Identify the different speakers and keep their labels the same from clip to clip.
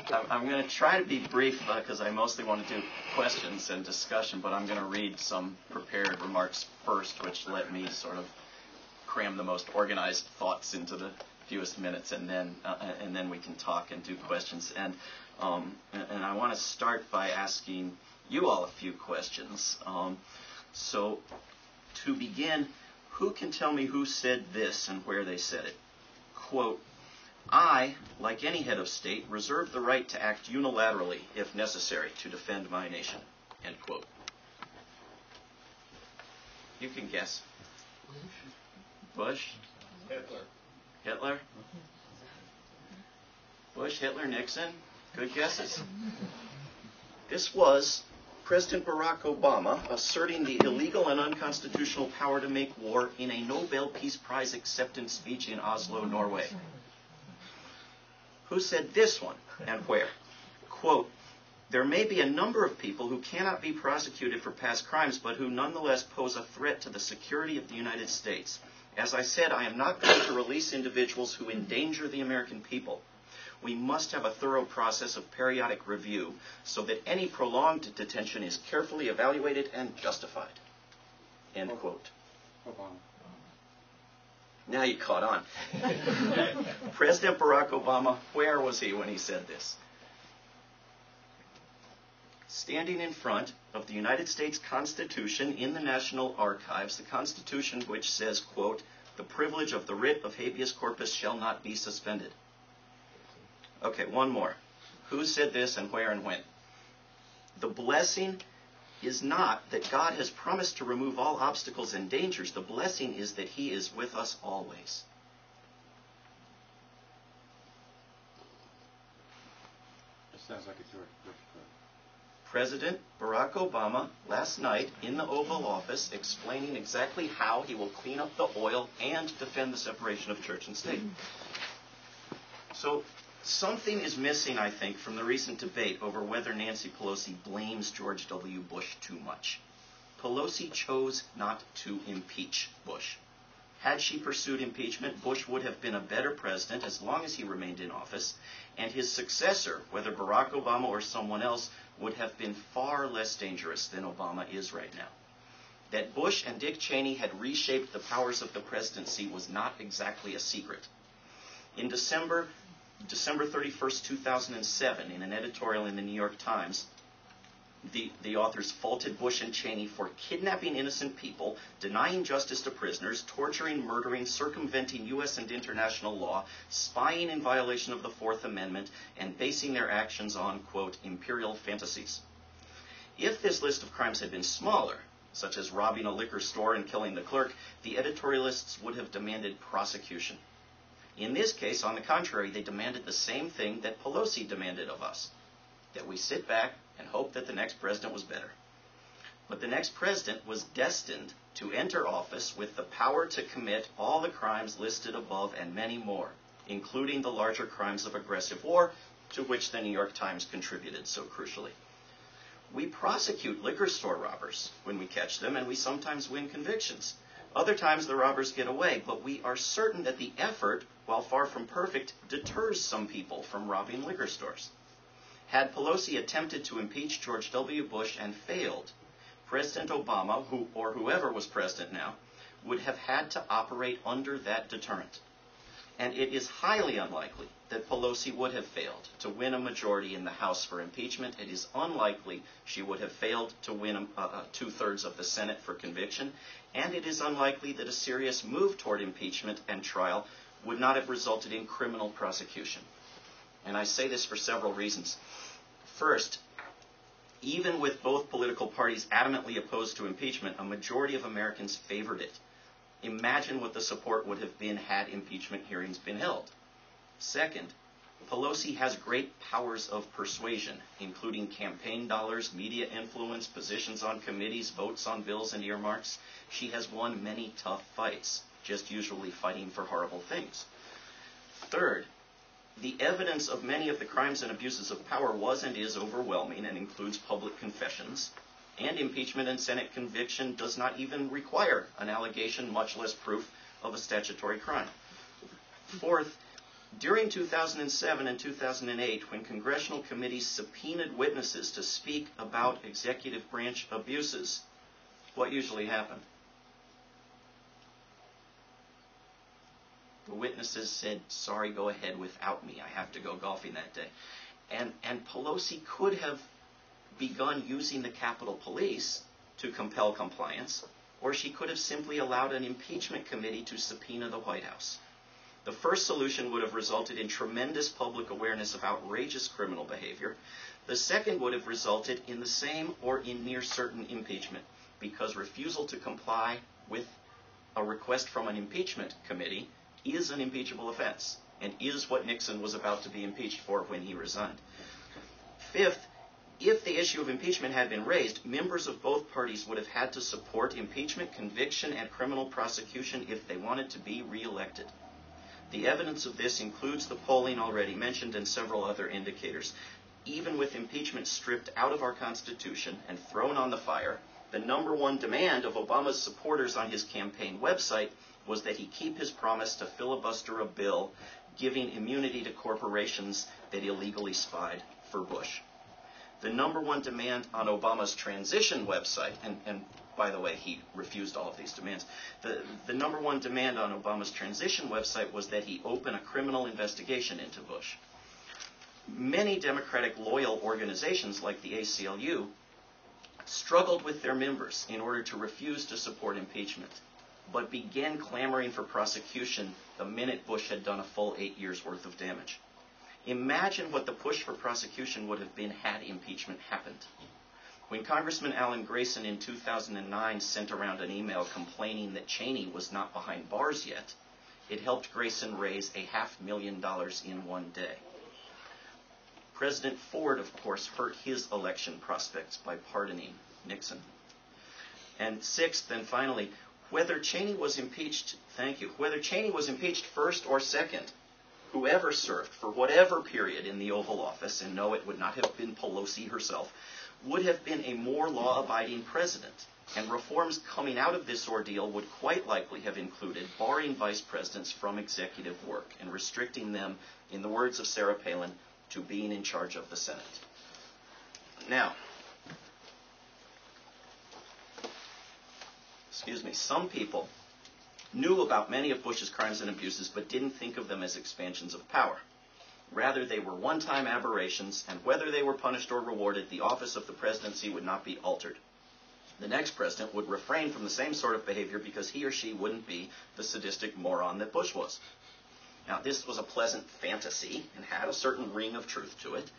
Speaker 1: I'm going to try to be brief because I mostly want to do questions and discussion, but I'm going to read some prepared remarks first, which let me sort of cram the most organized thoughts into the fewest minutes, and then we can talk and do questions. And I want to start by asking you all a few questions. So to begin, who can tell me who said this and where they said it? Quote, I, like any head of state, reserve the right to act unilaterally, if necessary, to defend my nation. End quote. You can guess. Bush? Hitler? Bush, Hitler, Nixon? Good guesses. This was President Barack Obama asserting the illegal and unconstitutional power to make war in a Nobel Peace Prize acceptance speech in Oslo, Norway. Who said this one and where? Quote, there may be a number of people who cannot be prosecuted for past crimes, but who nonetheless pose a threat to the security of the United States. As I said, I am not going to release individuals who endanger the American people. We must have a thorough process of periodic review so that any prolonged detention is carefully evaluated and justified. End quote.
Speaker 2: Obama.
Speaker 1: Now you caught on. President Barack Obama, where was he when he said this? Standing in front of the United States Constitution in the National Archives, the Constitution which says, quote, the privilege of the writ of habeas corpus shall not be suspended. Okay, one more. Who said this and where and when? The blessing is not that God has promised to remove all obstacles and dangers. The blessing is that he is with us always.
Speaker 2: It sounds like a George Bush quote.
Speaker 1: President Barack Obama last night in the Oval Office explaining exactly how he will clean up the oil and defend the separation of church and state. So something is missing, I think, from the recent debate over whether Nancy Pelosi blames George W. Bush too much. Pelosi chose not to impeach Bush. Had she pursued impeachment, Bush would have been a better president as long as he remained in office, and his successor, whether Barack Obama or someone else, would have been far less dangerous than Obama is right now. That Bush and Dick Cheney had reshaped the powers of the presidency was not exactly a secret. In December 31st, 2007, in an editorial in the New York Times, the authors faulted Bush and Cheney for kidnapping innocent people, denying justice to prisoners, torturing, murdering, circumventing U.S. and international law, spying in violation of the Fourth Amendment, and basing their actions on, quote, imperial fantasies. If this list of crimes had been smaller, such as robbing a liquor store and killing the clerk, the editorialists would have demanded prosecution. In this case, on the contrary, they demanded the same thing that Pelosi demanded of us, that we sit back and hope that the next president was better. But the next president was destined to enter office with the power to commit all the crimes listed above and many more, including the larger crimes of aggressive war, to which the New York Times contributed so crucially. We prosecute liquor store robbers when we catch them, and we sometimes win convictions. Other times the robbers get away, but we are certain that the effort, while far from perfect, deters some people from robbing liquor stores. Had Pelosi attempted to impeach George W. Bush and failed, President Obama, or whoever was president now, would have had to operate under that deterrent. And it is highly unlikely that Pelosi would have failed to win a majority in the House for impeachment. It is unlikely she would have failed to win two-thirds of the Senate for conviction. And it is unlikely that a serious move toward impeachment and trial would not have resulted in criminal prosecution. And I say this for several reasons. First, even with both political parties adamantly opposed to impeachment, a majority of Americans favored it. Imagine what the support would have been had impeachment hearings been held. Second, Pelosi has great powers of persuasion, including campaign dollars, media influence, positions on committees, votes on bills and earmarks. She has won many tough fights, just usually fighting for horrible things. Third, the evidence of many of the crimes and abuses of power was and is overwhelming and includes public confessions. And impeachment and Senate conviction does not even require an allegation, much less proof, of a statutory crime. Fourth, During 2007 and 2008, when congressional committees subpoenaed witnesses to speak about executive branch abuses, what usually happened? The witnesses said, sorry, go ahead without me. I have to go golfing that day. And Pelosi could have begun using the Capitol Police to compel compliance, or she could have simply allowed an impeachment committee to subpoena the White House. The first solution would have resulted in tremendous public awareness of outrageous criminal behavior. The second would have resulted in the same or in near certain impeachment, because refusal to comply with a request from an impeachment committee is an impeachable offense and is what Nixon was about to be impeached for when he resigned. Fifth, if the issue of impeachment had been raised, members of both parties would have had to support impeachment, conviction, and criminal prosecution if they wanted to be reelected. The evidence of this includes the polling already mentioned and several other indicators. Even with impeachment stripped out of our Constitution and thrown on the fire, the number one demand of Obama's supporters on his campaign website was that he keep his promise to filibuster a bill giving immunity to corporations that illegally spied for Bush. The number one demand on Obama's transition website, and by the way, he refused all of these demands, the number one demand on Obama's transition website was that he open a criminal investigation into Bush. Many Democratic loyal organizations like the ACLU struggled with their members in order to refuse to support impeachment, but began clamoring for prosecution the minute Bush had done a full 8 years' worth of damage. Imagine what the push for prosecution would have been had impeachment happened. When Congressman Alan Grayson in 2009 sent around an email complaining that Cheney was not behind bars yet, it helped Grayson raise $500,000 in one day. President Ford, of course, hurt his election prospects by pardoning Nixon. And sixth and finally, whether Cheney was impeached first or second, whoever served for whatever period in the Oval Office, and no, it would not have been Pelosi herself, would have been a more law-abiding president, and reforms coming out of this ordeal would quite likely have included barring vice presidents from executive work and restricting them, in the words of Sarah Palin, to being in charge of the Senate. Now, some people knew about many of Bush's crimes and abuses but didn't think of them as expansions of power. Rather, they were one-time aberrations, and whether they were punished or rewarded, the office of the presidency would not be altered. The next president would refrain from the same sort of behavior because he or she wouldn't be the sadistic moron that Bush was. Now, this was a pleasant fantasy and had a certain ring of truth to it,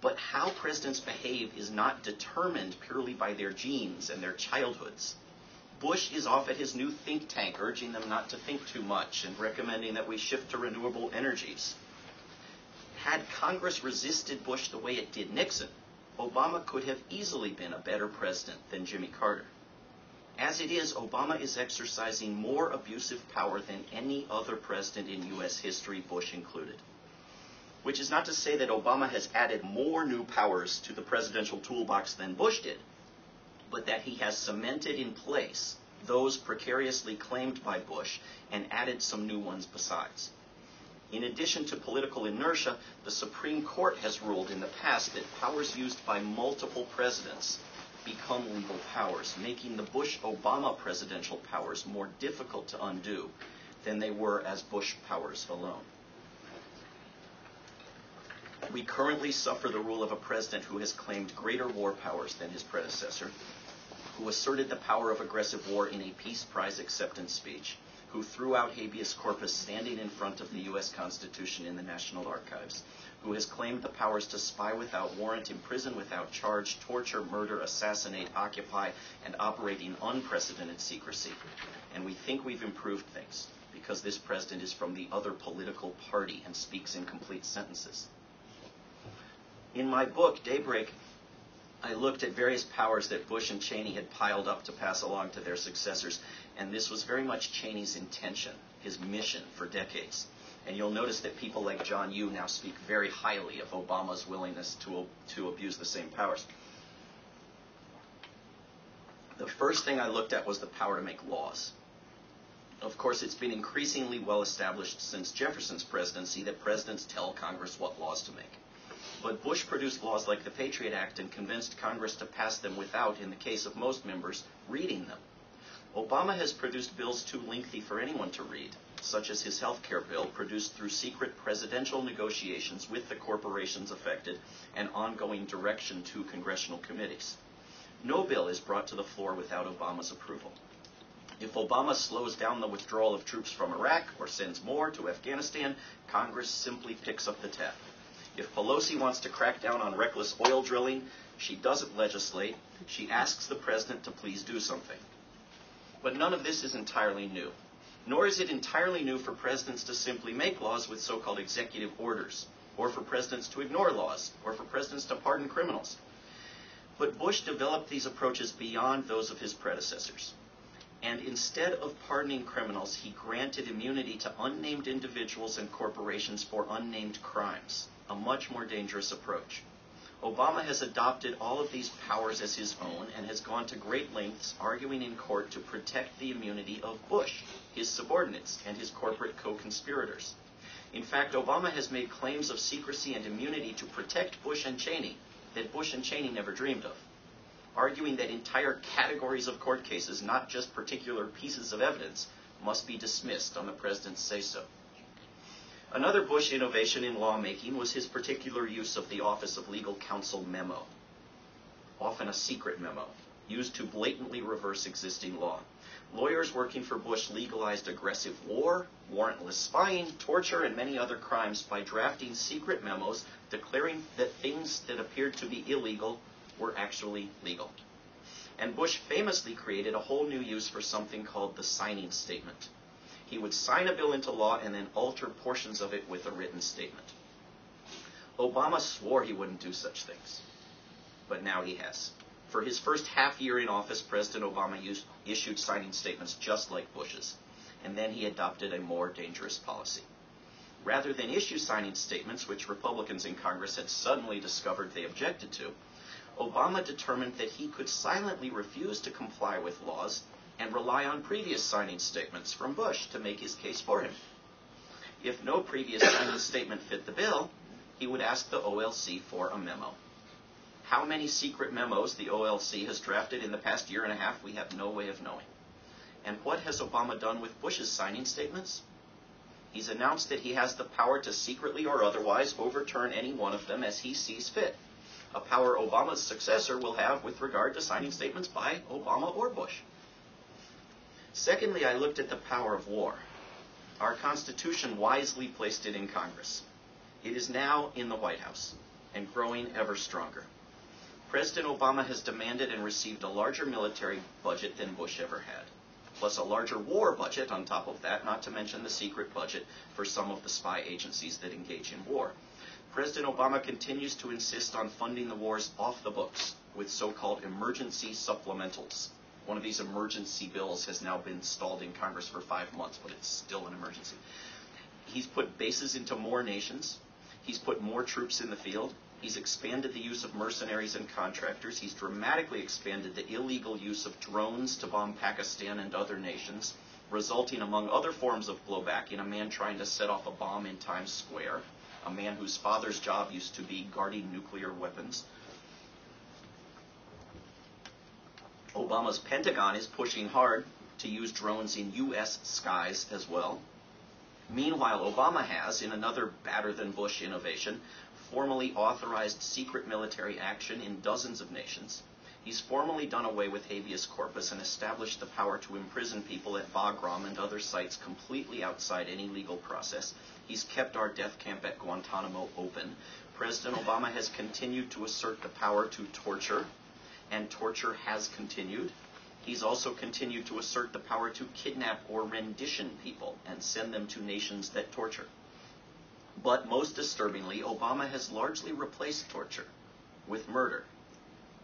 Speaker 1: but how presidents behave is not determined purely by their genes and their childhoods. Bush is off at his new think tank urging them not to think too much and recommending that we shift to renewable energies. Had Congress resisted Bush the way it did Nixon, Obama could have easily been a better president than Jimmy Carter. As it is, Obama is exercising more abusive power than any other president in U.S. history, Bush included. Which is not to say that Obama has added more new powers to the presidential toolbox than Bush did, but that he has cemented in place those precariously claimed by Bush and added some new ones besides. In addition to political inertia, the Supreme Court has ruled in the past that powers used by multiple presidents become legal powers, making the Bush-Obama presidential powers more difficult to undo than they were as Bush powers alone. We currently suffer the rule of a president who has claimed greater war powers than his predecessor, who asserted the power of aggressive war in a Peace Prize acceptance speech, who threw out habeas corpus standing in front of the U.S. Constitution in the National Archives, who has claimed the powers to spy without warrant, imprison without charge, torture, murder, assassinate, occupy, and operate in unprecedented secrecy. And we think we've improved things because this president is from the other political party and speaks in complete sentences. In my book, Daybreak, I looked at various powers that Bush and Cheney had piled up to pass along to their successors, and this was very much Cheney's intention, his mission for decades. And you'll notice that people like John Yoo now speak very highly of Obama's willingness to abuse the same powers. The first thing I looked at was the power to make laws. Of course, it's been increasingly well established since Jefferson's presidency that presidents tell Congress what laws to make. But Bush produced laws like the Patriot Act and convinced Congress to pass them without, in the case of most members, reading them. Obama has produced bills too lengthy for anyone to read, such as his health care bill, produced through secret presidential negotiations with the corporations affected and ongoing direction to congressional committees. No bill is brought to the floor without Obama's approval. If Obama slows down the withdrawal of troops from Iraq or sends more to Afghanistan, Congress simply picks up the tab. If Pelosi wants to crack down on reckless oil drilling, she doesn't legislate. She asks the president to please do something. But none of this is entirely new. Nor is it entirely new for presidents to simply make laws with so-called executive orders, or for presidents to ignore laws, or for presidents to pardon criminals. But Bush developed these approaches beyond those of his predecessors. And instead of pardoning criminals, he granted immunity to unnamed individuals and corporations for unnamed crimes, a much more dangerous approach. Obama has adopted all of these powers as his own and has gone to great lengths arguing in court to protect the immunity of Bush, his subordinates, and his corporate co-conspirators. In fact, Obama has made claims of secrecy and immunity to protect Bush and Cheney that Bush and Cheney never dreamed of, arguing that entire categories of court cases, not just particular pieces of evidence, must be dismissed on the president's say-so. Another Bush innovation in lawmaking was his particular use of the Office of Legal Counsel memo, often a secret memo, used to blatantly reverse existing law. Lawyers working for Bush legalized aggressive war, warrantless spying, torture, and many other crimes by drafting secret memos declaring that things that appeared to be illegal were actually legal. And Bush famously created a whole new use for something called the signing statement. He would sign a bill into law and then alter portions of it with a written statement. Obama swore he wouldn't do such things, but now he has. For his first half year in office, President Obama issued signing statements just like Bush's, and then he adopted a more dangerous policy. Rather than issue signing statements, which Republicans in Congress had suddenly discovered they objected to, Obama determined that he could silently refuse to comply with laws and rely on previous signing statements from Bush to make his case for him. If no previous signing statement fit the bill, he would ask the OLC for a memo. How many secret memos the OLC has drafted in the past year and a half, we have no way of knowing. And what has Obama done with Bush's signing statements? He's announced that he has the power to secretly or otherwise overturn any one of them as he sees fit, a power Obama's successor will have with regard to signing statements by Obama or Bush. Secondly, I looked at the power of war. Our Constitution wisely placed it in Congress. It is now in the White House and growing ever stronger. President Obama has demanded and received a larger military budget than Bush ever had, plus a larger war budget on top of that, not to mention the secret budget for some of the spy agencies that engage in war. President Obama continues to insist on funding the wars off the books with so-called emergency supplementals. One of these emergency bills has now been stalled in Congress for 5 months, but it's still an emergency. He's put bases into more nations. He's put more troops in the field. He's expanded the use of mercenaries and contractors. He's dramatically expanded the illegal use of drones to bomb Pakistan and other nations, resulting, among other forms of blowback, in a man trying to set off a bomb in Times Square, a man whose father's job used to be guarding nuclear weapons. Obama's Pentagon is pushing hard to use drones in U.S. skies as well. Meanwhile, Obama has, in another badder-than-Bush innovation, formally authorized secret military action in dozens of nations. He's formally done away with habeas corpus and established the power to imprison people at Bagram and other sites completely outside any legal process. He's kept our death camp at Guantanamo open. President Obama has continued to assert the power to torture, and torture has continued. He's also continued to assert the power to kidnap or rendition people and send them to nations that torture. But most disturbingly, Obama has largely replaced torture with murder.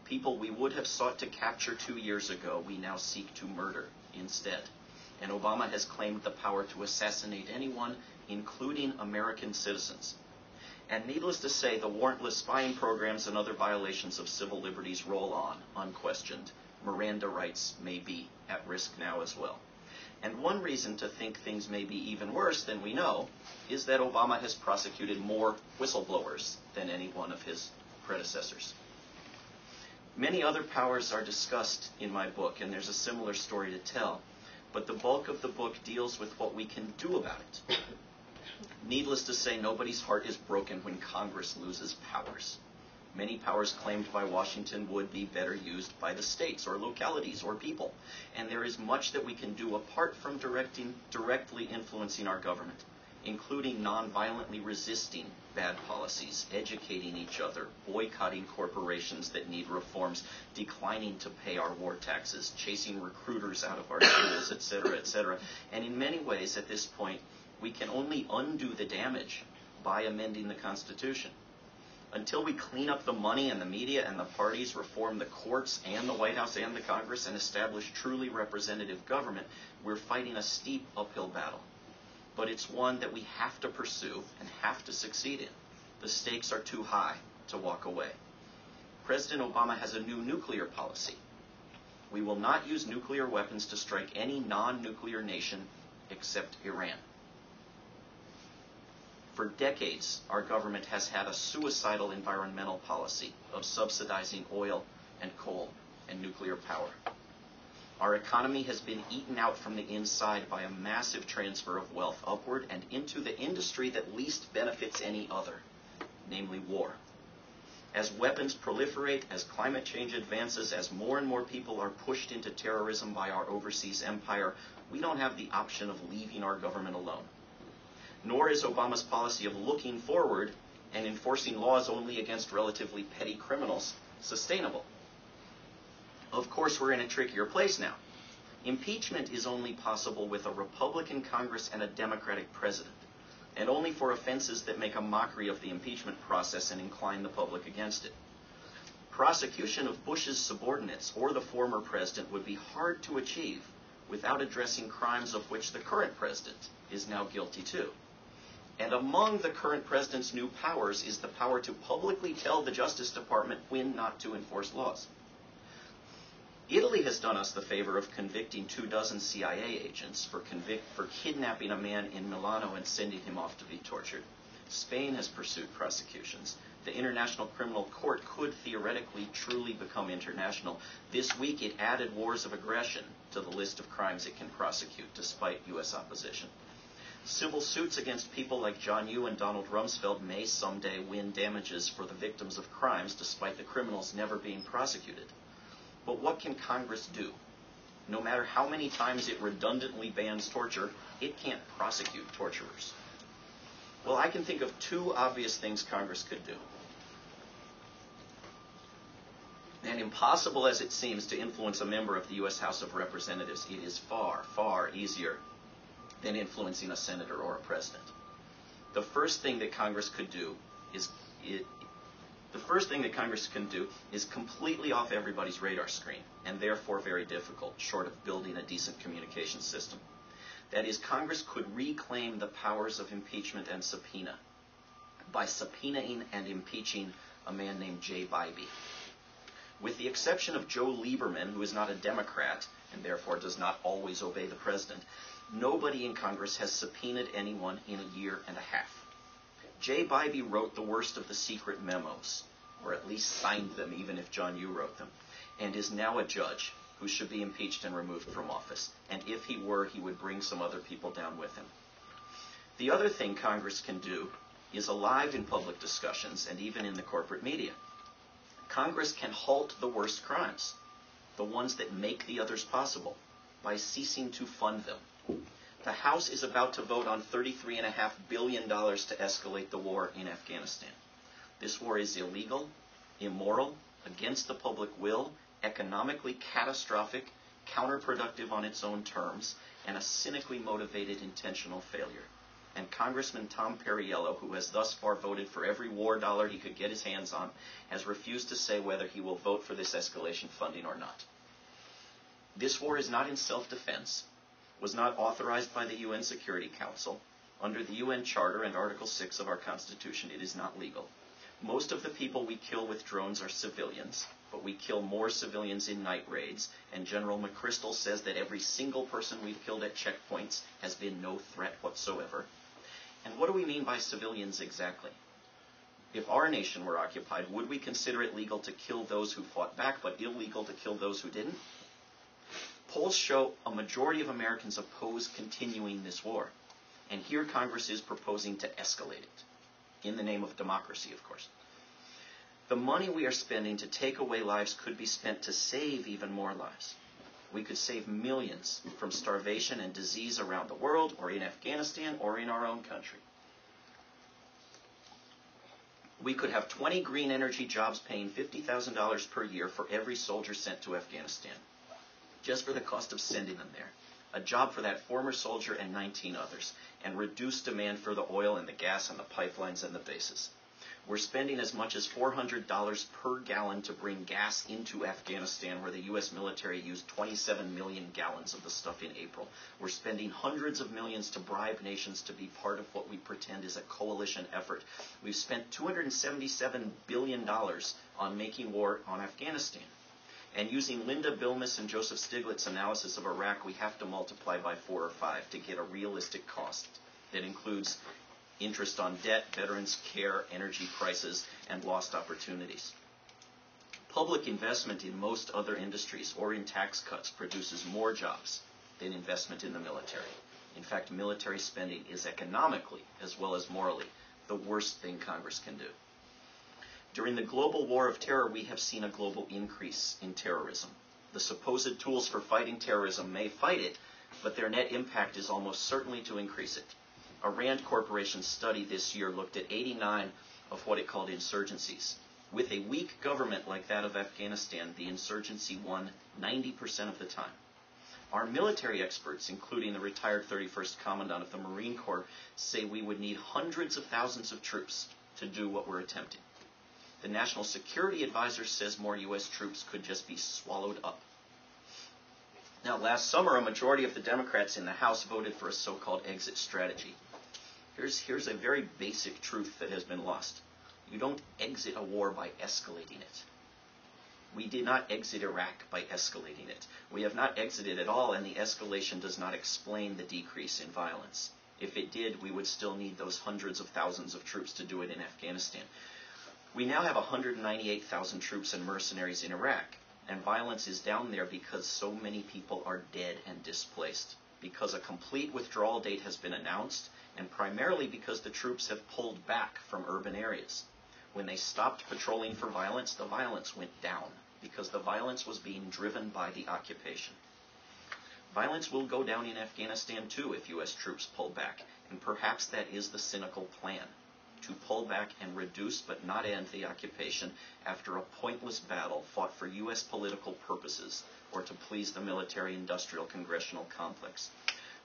Speaker 1: People we would have sought to capture 2 years ago, we now seek to murder instead. And Obama has claimed the power to assassinate anyone, including American citizens. And needless to say, the warrantless spying programs and other violations of civil liberties roll on, unquestioned. Miranda rights may be at risk now as well. And one reason to think things may be even worse than we know is that Obama has prosecuted more whistleblowers than any one of his predecessors. Many other powers are discussed in my book, and there's a similar story to tell, but the bulk of the book deals with what we can do about it. Needless to say, nobody's heart is broken when Congress loses powers. Many powers claimed by Washington would be better used by the states or localities or people, and there is much that we can do apart from directly influencing our government, including nonviolently resisting bad policies, educating each other, boycotting corporations that need reforms, declining to pay our war taxes, chasing recruiters out of our schools, etc., etc. And in many ways, at this point, we can only undo the damage by amending the Constitution. Until we clean up the money and the media and the parties, reform the courts and the White House and the Congress, and establish truly representative government, we're fighting a steep uphill battle. But it's one that we have to pursue and have to succeed in. The stakes are too high to walk away. President Obama has a new nuclear policy. We will not use nuclear weapons to strike any non-nuclear nation except Iran. For decades, our government has had a suicidal environmental policy of subsidizing oil and coal and nuclear power. Our economy has been eaten out from the inside by a massive transfer of wealth upward and into the industry that least benefits any other, namely war. As weapons proliferate, as climate change advances, as more and more people are pushed into terrorism by our overseas empire, we don't have the option of leaving our government alone. Nor is Obama's policy of looking forward and enforcing laws only against relatively petty criminals sustainable. Of course, we're in a trickier place now. Impeachment is only possible with a Republican Congress and a Democratic president, and only for offenses that make a mockery of the impeachment process and incline the public against it. Prosecution of Bush's subordinates or the former president would be hard to achieve without addressing crimes of which the current president is now guilty too. And among the current president's new powers is the power to publicly tell the Justice Department when not to enforce laws. Italy has done us the favor of convicting 24 CIA agents for kidnapping a man in Milano and sending him off to be tortured. Spain has pursued prosecutions. The International Criminal Court could theoretically truly become international. This week it added wars of aggression to the list of crimes it can prosecute, despite U.S. opposition. Civil suits against people like John Yoo and Donald Rumsfeld may someday win damages for the victims of crimes, despite the criminals never being prosecuted. But what can Congress do? No matter how many times it redundantly bans torture, it can't prosecute torturers. Well, I can think of two obvious things Congress could do. And impossible as it seems to influence a member of the U.S. House of Representatives, it is far, far easier than influencing a senator or a president. The first thing that Congress could do is completely off everybody's radar screen, and therefore very difficult, short of building a decent communication system. That is, Congress could reclaim the powers of impeachment and subpoena by subpoenaing and impeaching a man named Jay Bybee. With the exception of Joe Lieberman, who is not a Democrat and therefore does not always obey the president, nobody in Congress has subpoenaed anyone in a year and a half. Jay Bybee wrote the worst of the secret memos, or at least signed them, even if John Yoo wrote them, and is now a judge who should be impeached and removed from office. And if he were, he would bring some other people down with him. The other thing Congress can do is alive in public discussions and even in the corporate media. Congress can halt the worst crimes, the ones that make the others possible, by ceasing to fund them. The House is about to vote on $33.5 billion to escalate the war in Afghanistan. This war is illegal, immoral, against the public will, economically catastrophic, counterproductive on its own terms, and a cynically motivated intentional failure. And Congressman Tom Perriello, who has thus far voted for every war dollar he could get his hands on, has refused to say whether he will vote for this escalation funding or not. This war is not in self-defense, was not authorized by the UN Security Council. Under the UN Charter and Article 6 of our Constitution, it is not legal. Most of the people we kill with drones are civilians, but we kill more civilians in night raids, and General McChrystal says that every single person we've killed at checkpoints has been no threat whatsoever. And what do we mean by civilians exactly? If our nation were occupied, would we consider it legal to kill those who fought back, but illegal to kill those who didn't? Polls show a majority of Americans oppose continuing this war, and here Congress is proposing to escalate it, in the name of democracy, of course. The money we are spending to take away lives could be spent to save even more lives. We could save millions from starvation and disease around the world, or in Afghanistan, or in our own country. We could have 20 green energy jobs paying $50,000 per year for every soldier sent to Afghanistan, just for the cost of sending them there. A job for that former soldier and 19 others, and reduce demand for the oil and the gas and the pipelines and the bases. We're spending as much as $400 per gallon to bring gas into Afghanistan, where the U.S. military used 27 million gallons of the stuff in April. We're spending hundreds of millions to bribe nations to be part of what we pretend is a coalition effort. We've spent $277 billion on making war on Afghanistan. And using Linda Bilmes and Joseph Stiglitz's analysis of Iraq, we have to multiply by 4 or 5 to get a realistic cost that includes interest on debt, veterans care, energy prices, and lost opportunities. Public investment in most other industries or in tax cuts produces more jobs than investment in the military. In fact, military spending is economically, as well as morally, the worst thing Congress can do. During the global war of terror, we have seen a global increase in terrorism. The supposed tools for fighting terrorism may fight it, but their net impact is almost certainly to increase it. A Rand Corporation study this year looked at 89 of what it called insurgencies. With a weak government like that of Afghanistan, the insurgency won 90% of the time. Our military experts, including the retired 31st Commandant of the Marine Corps, say we would need hundreds of thousands of troops to do what we're attempting. The National Security Advisor says more U.S. troops could just be swallowed up. Now, last summer, a majority of the Democrats in the House voted for a so-called exit strategy. Here's a very basic truth that has been lost. You don't exit a war by escalating it. We did not exit Iraq by escalating it. We have not exited at all, and the escalation does not explain the decrease in violence. If it did, we would still need those hundreds of thousands of troops to do it in Afghanistan. We now have 198,000 troops and mercenaries in Iraq, and violence is down there because so many people are dead and displaced, because a complete withdrawal date has been announced, and primarily because the troops have pulled back from urban areas. When they stopped patrolling for violence, the violence went down, because the violence was being driven by the occupation. Violence will go down in Afghanistan too if U.S. troops pull back, and perhaps that is the cynical plan, to pull back and reduce but not end the occupation after a pointless battle fought for U.S. political purposes or to please the military-industrial congressional complex.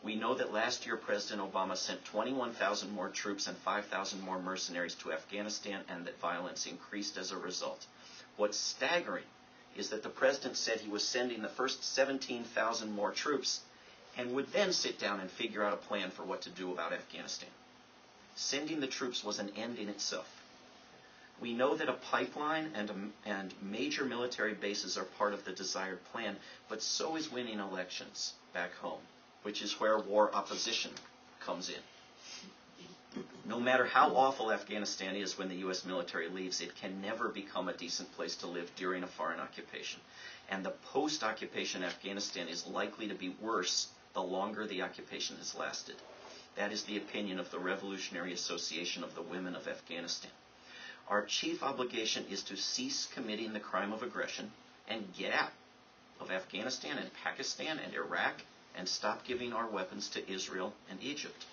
Speaker 1: We know that last year President Obama sent 21,000 more troops and 5,000 more mercenaries to Afghanistan, and that violence increased as a result. What's staggering is that the president said he was sending the first 17,000 more troops and would then sit down and figure out a plan for what to do about Afghanistan. Sending the troops was an end in itself. We know that a pipeline and major military bases are part of the desired plan, but so is winning elections back home, which is where war opposition comes in. No matter how awful Afghanistan is when the U.S. military leaves, it can never become a decent place to live during a foreign occupation. And the post-occupation Afghanistan is likely to be worse the longer the occupation has lasted. That is the opinion of the Revolutionary Association of the Women of Afghanistan. Our chief obligation is to cease committing the crime of aggression and get out of Afghanistan and Pakistan and Iraq and stop giving our weapons to Israel and Egypt.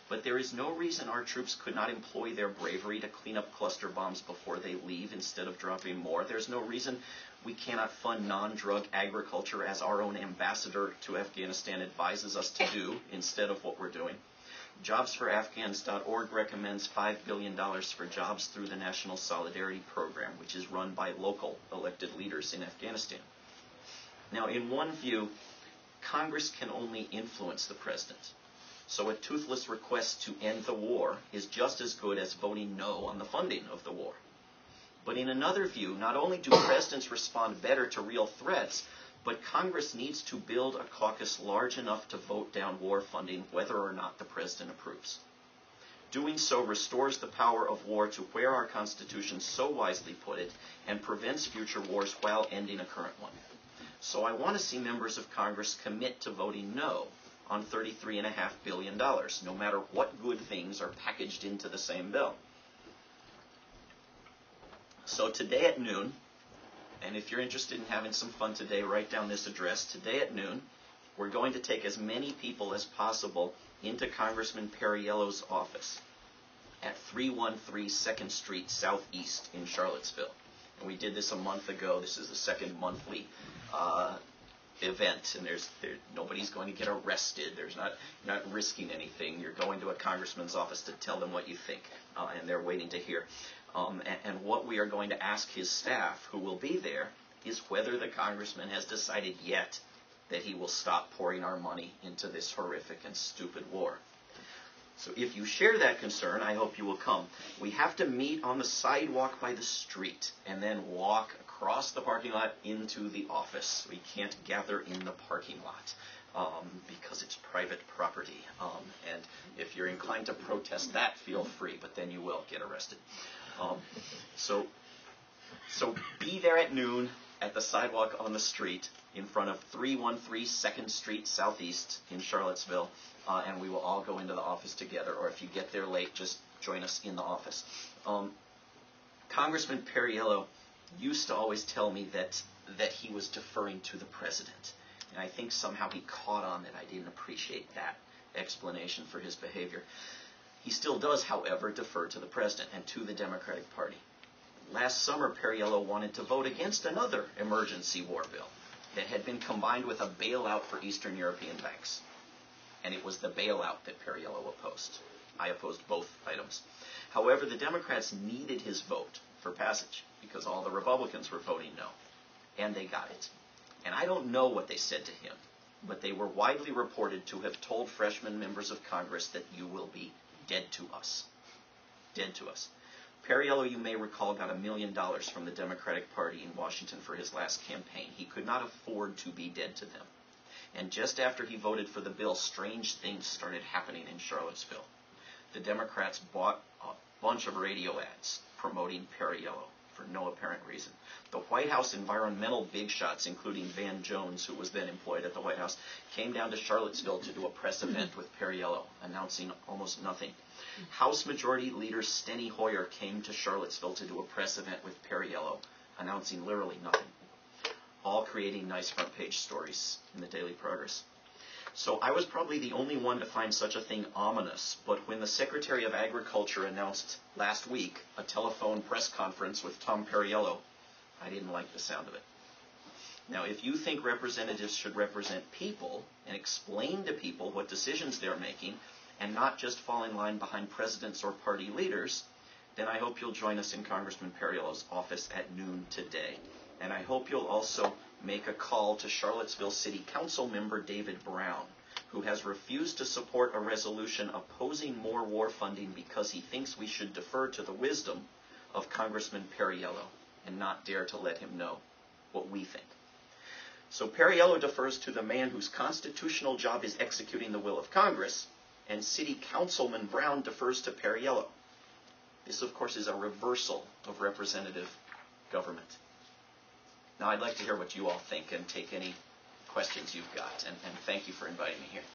Speaker 1: But there is no reason our troops could not employ their bravery to clean up cluster bombs before they leave instead of dropping more. There's no reason we cannot fund non-drug agriculture, as our own ambassador to Afghanistan advises us to do, instead of what we're doing. JobsForAfghans.org recommends $5 billion for jobs through the National Solidarity Program, which is run by local elected leaders in Afghanistan. Now, in one view, Congress can only influence the president. So a toothless request to end the war is just as good as voting no on the funding of the war. But in another view, not only do presidents respond better to real threats, but Congress needs to build a caucus large enough to vote down war funding whether or not the president approves. Doing so restores the power of war to where our Constitution so wisely put it and prevents future wars while ending a current one. So I want to see members of Congress commit to voting no on $33.5 billion, no matter what good things are packaged into the same bill. So today at noon, and if you're interested in having some fun today, write down this address. Today at noon, we're going to take as many people as possible into Congressman Perriello's office at 313 2nd Street Southeast in Charlottesville. And we did this a month ago. This is the second monthly event, and nobody's going to get arrested. You're not risking anything. You're going to a congressman's office to tell them what you think, and they're waiting to hear. And what we are going to ask his staff, who will be there, is whether the congressman has decided yet that he will stop pouring our money into this horrific and stupid war. So if you share that concern, I hope you will come. We have to meet on the sidewalk by the street and then walk across the parking lot into the office. We can't gather in the parking lot because it's private property. And if you're inclined to protest that, feel free, but then you will get arrested. So be there at noon at the sidewalk on the street in front of 313 2nd Street Southeast in Charlottesville, and we will all go into the office together, or if you get there late, just join us in the office. Congressman Perriello used to always tell me that he was deferring to the president, and I think somehow he caught on that I didn't appreciate that explanation for his behavior. He still does, however, defer to the president and to the Democratic Party. Last summer, Perriello wanted to vote against another emergency war bill that had been combined with a bailout for Eastern European banks. And it was the bailout that Perriello opposed. I opposed both items. However, the Democrats needed his vote for passage because all the Republicans were voting no. And they got it. And I don't know what they said to him, but they were widely reported to have told freshman members of Congress that you will be dead to us. Dead to us. Perriello, you may recall, got $1 million from the Democratic Party in Washington for his last campaign. He could not afford to be dead to them. And just after he voted for the bill, strange things started happening in Charlottesville. The Democrats bought a bunch of radio ads promoting Perriello for no apparent reason. The White House environmental big shots, including Van Jones, who was then employed at the White House, came down to Charlottesville to do a press event with Perriello, announcing almost nothing. House Majority Leader Steny Hoyer came to Charlottesville to do a press event with Perriello, announcing literally nothing, all creating nice front-page stories in the Daily Progress. So I was probably the only one to find such a thing ominous, but when the Secretary of Agriculture announced last week a telephone press conference with Tom Perriello, I didn't like the sound of it. Now, if you think representatives should represent people and explain to people what decisions they're making and not just fall in line behind presidents or party leaders, then I hope you'll join us in Congressman Perriello's office at noon today. And I hope you'll also make a call to Charlottesville City Council member David Brown, who has refused to support a resolution opposing more war funding because he thinks we should defer to the wisdom of Congressman Perriello and not dare to let him know what we think. So Perriello defers to the man whose constitutional job is executing the will of Congress, and City Councilman Brown defers to Perriello. This, of course, is a reversal of representative government. Now, I'd like to hear what you all think and take any questions you've got, and thank you for inviting me here.